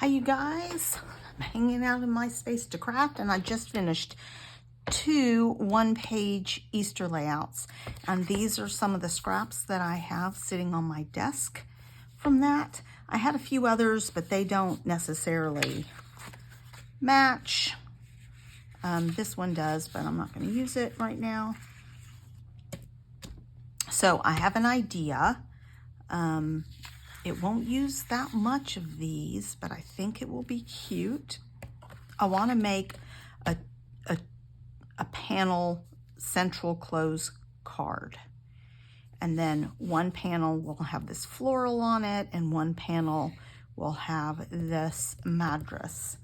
Hi you guys, I'm hanging out in my space to craft, and I just finished two one-page Easter layouts, and these are some of the scraps that I have sitting on my desk from that. I had a few others, but they don't necessarily match. This one does, but I'm not going to use it right now. So I have an idea. It won't use that much of these, but I think it will be cute. I want to make a panel central close card. And then one panel will have this floral on it, and one panel will have this madras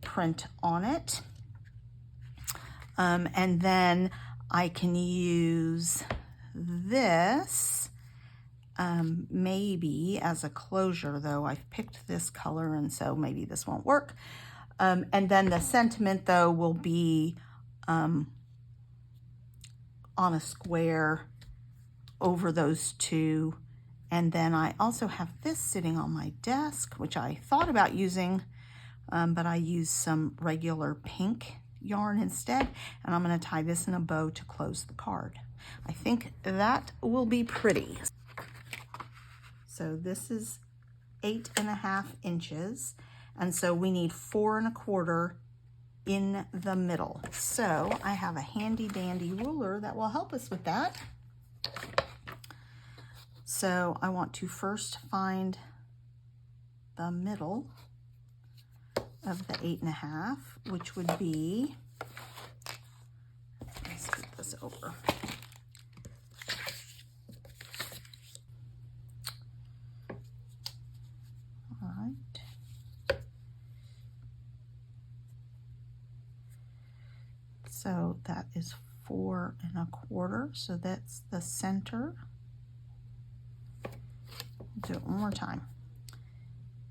print on it. And then I can use this maybe as a closure, though I've picked this color and so maybe this won't work. And then the sentiment though will be on a square over those two. And then I also have this sitting on my desk, which I thought about using, but I used some regular pink yarn instead, and I'm going to tie this in a bow to close the card. I think that will be pretty. So this is 8.5 inches, and so we need 4 1/4 in the middle. So I have a handy dandy ruler that will help us with that. So I want to first find the middle of the 8.5, which would be, let's scoot this over. All right. So that is 4 1/4. So that's the center. Do it one more time.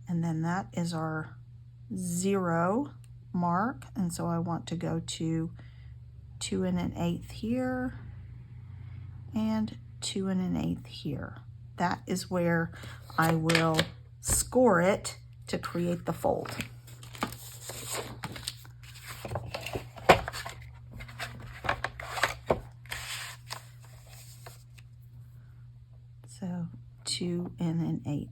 And then that is our 0 mark, and so I want to go to 2 1/8 here and 2 1/8 here. That is where I will score it to create the fold. So 2 1/8.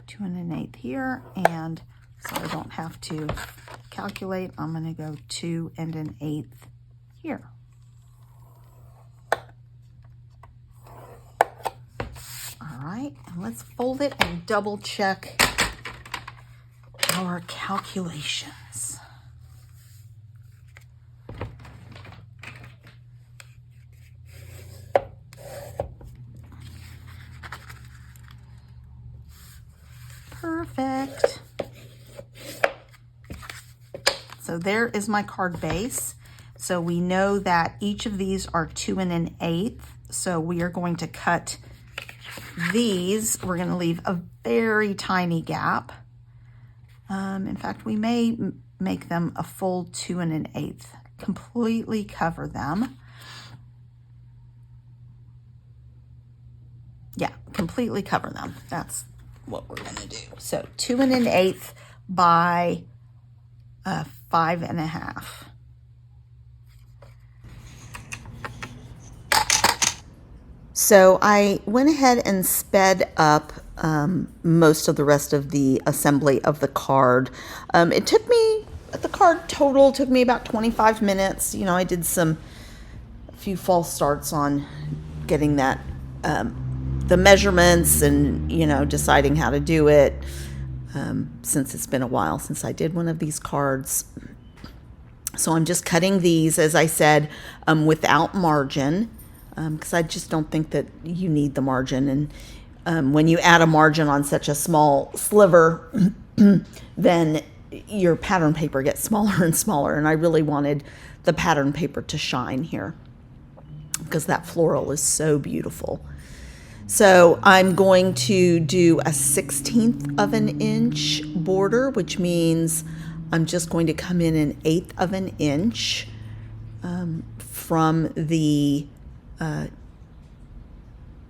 Two and 1/8 here, and so I don't have to calculate, I'm going to go 2 1/8 here. All right, and let's fold it and double check our calculations. Perfect. So there is my card base. So we know that each of these are 2 1/8. So we are going to cut these. We're going to leave a very tiny gap. In fact, we may make them a full 2 1/8. Completely cover them. Yeah, completely cover them. That's what we're going to do. So 2 1/8 by 5 1/2. So I went ahead and sped up most of the rest of the assembly of the card. It took me, the card total took me about 25 minutes. You know, I did a few false starts on getting that the measurements and, you know, deciding how to do it, since it's been a while since I did one of these cards. So I'm just cutting these, as I said, without margin, because I just don't think that you need the margin. And when you add a margin on such a small sliver, then your pattern paper gets smaller and smaller. And I really wanted the pattern paper to shine here because that floral is so beautiful. So I'm going to do a 1/16 of an inch border, which means I'm just going to come in 1/8 of an inch from the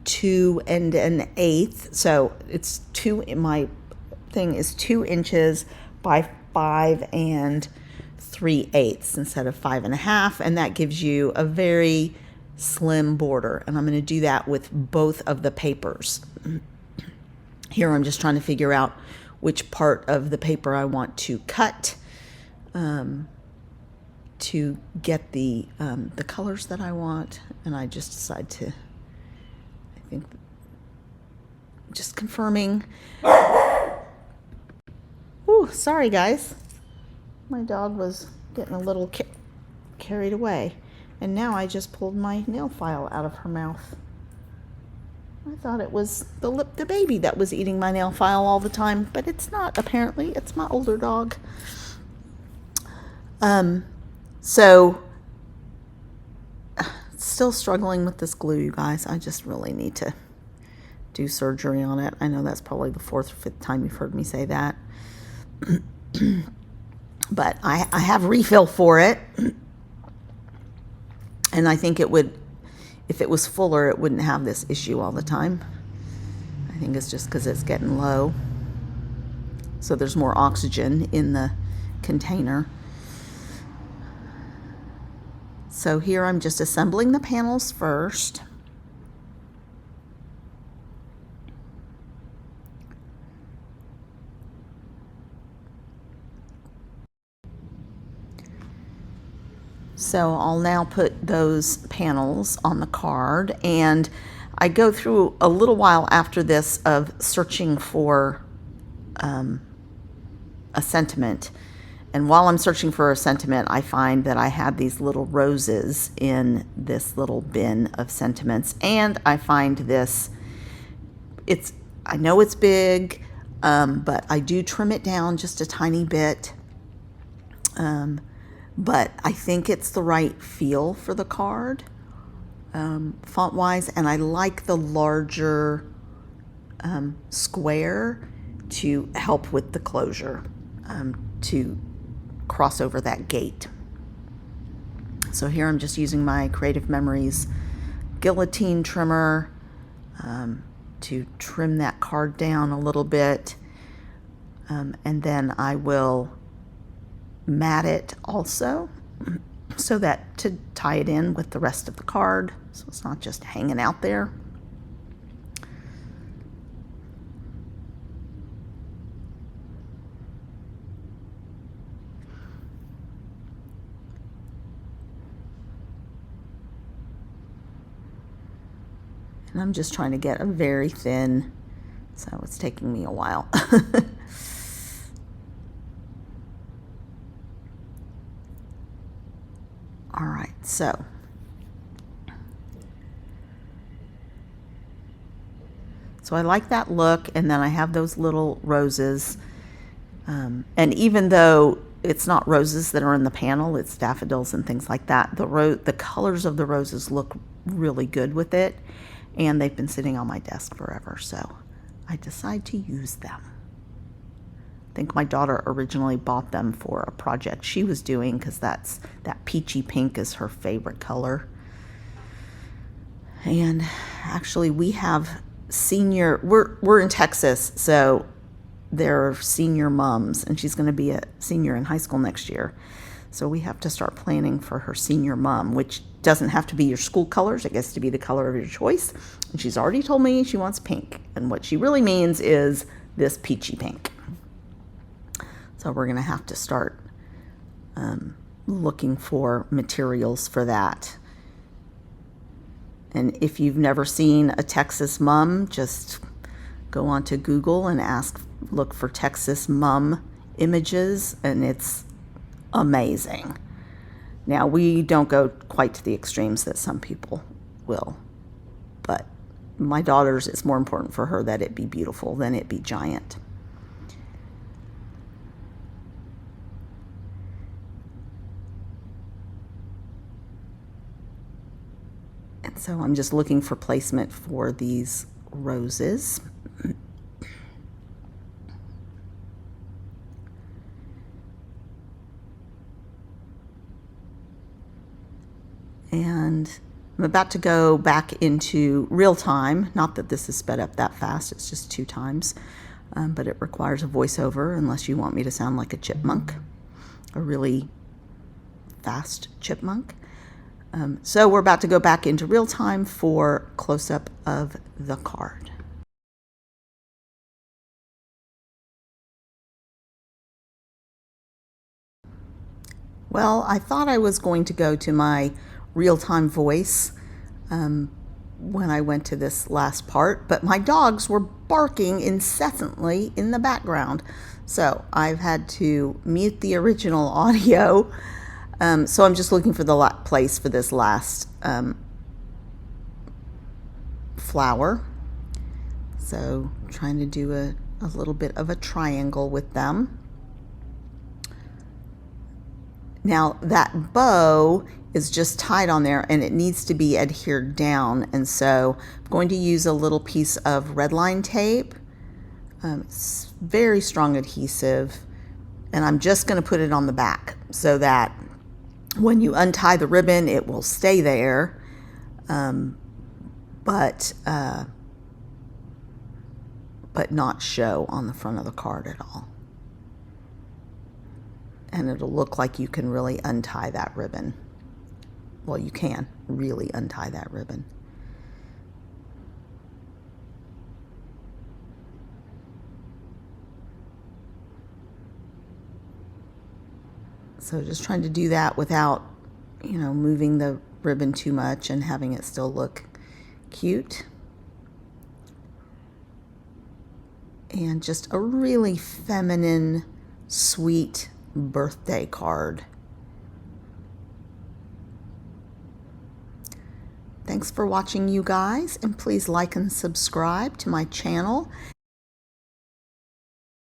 2 and an eighth. So it's my thing is 2 inches by 5 and 3/8 instead of 5.5. And that gives you a very slim border. And I'm going to do that with both of the papers. Here I'm just trying to figure out which part of the paper I want to cut to get the colors that I want. And I just decide to, I think, just confirming. Ooh, sorry guys. My dog was getting a little carried away. And now I just pulled my nail file out of her mouth. I thought it was the baby that was eating my nail file all the time, but it's not, apparently. It's my older dog. So, still struggling with this glue, you guys. I just really need to do surgery on it. I know that's probably the 4th or 5th time you've heard me say that. But I have refill for it. And I think it would, if it was fuller, it wouldn't have this issue all the time. I think it's just because it's getting low. So there's more oxygen in the container. So here I'm just assembling the panels first. So I'll now put those panels on the card, and I go through a little while after this of searching for a sentiment. And while I'm searching for a sentiment, I find that I had these little roses in this little bin of sentiments. And I find this, I know it's big, but I do trim it down just a tiny bit. But I think it's the right feel for the card, font-wise. And I like the larger square to help with the closure, to cross over that gate. So here I'm just using my Creative Memories guillotine trimmer to trim that card down a little bit. And then I will mat it also, so that to tie it in with the rest of the card, so it's not just hanging out there. And I'm just trying to get a very thin, so it's taking me a while. All right, so I like that look, and then I have those little roses. And even though it's not roses that are in the panel, it's daffodils and things like that, the colors of the roses look really good with it, and they've been sitting on my desk forever, so I decide to use them. I think my daughter originally bought them for a project she was doing, because that peachy pink is her favorite color. And actually we have we're in Texas, so they're senior moms, and she's going to be a senior in high school next year. So we have to start planning for her senior mom, which doesn't have to be your school colors. It gets to be the color of your choice. And she's already told me she wants pink. And what she really means is this peachy pink. So we're going to have to start looking for materials for that. And if you've never seen a Texas mum, just go onto Google and look for Texas mum images, and it's amazing. Now, we don't go quite to the extremes that some people will, but my daughter's, it's more important for her that it be beautiful than it be giant. And so I'm just looking for placement for these roses. And I'm about to go back into real time. Not that this is sped up that fast, it's just 2 times. But it requires a voiceover unless you want me to sound like a chipmunk, a really fast chipmunk. So we're about to go back into real time for close-up of the card. Well, I thought I was going to go to my real-time voice when I went to this last part, but my dogs were barking incessantly in the background. So I've had to mute the original audio. So I'm just looking for the place for this last flower. So trying to do a little bit of a triangle with them. Now that bow is just tied on there and it needs to be adhered down, and so I'm going to use a little piece of red line tape. It's very strong adhesive, and I'm just going to put it on the back so that when you untie the ribbon it will stay there, but not show on the front of the card at all. And it'll look like you can really untie that ribbon. Well, you can really untie that ribbon. So just trying to do that without, moving the ribbon too much and having it still look cute. And just a really feminine, sweet birthday card. Thanks for watching, you guys, and please like and subscribe to my channel.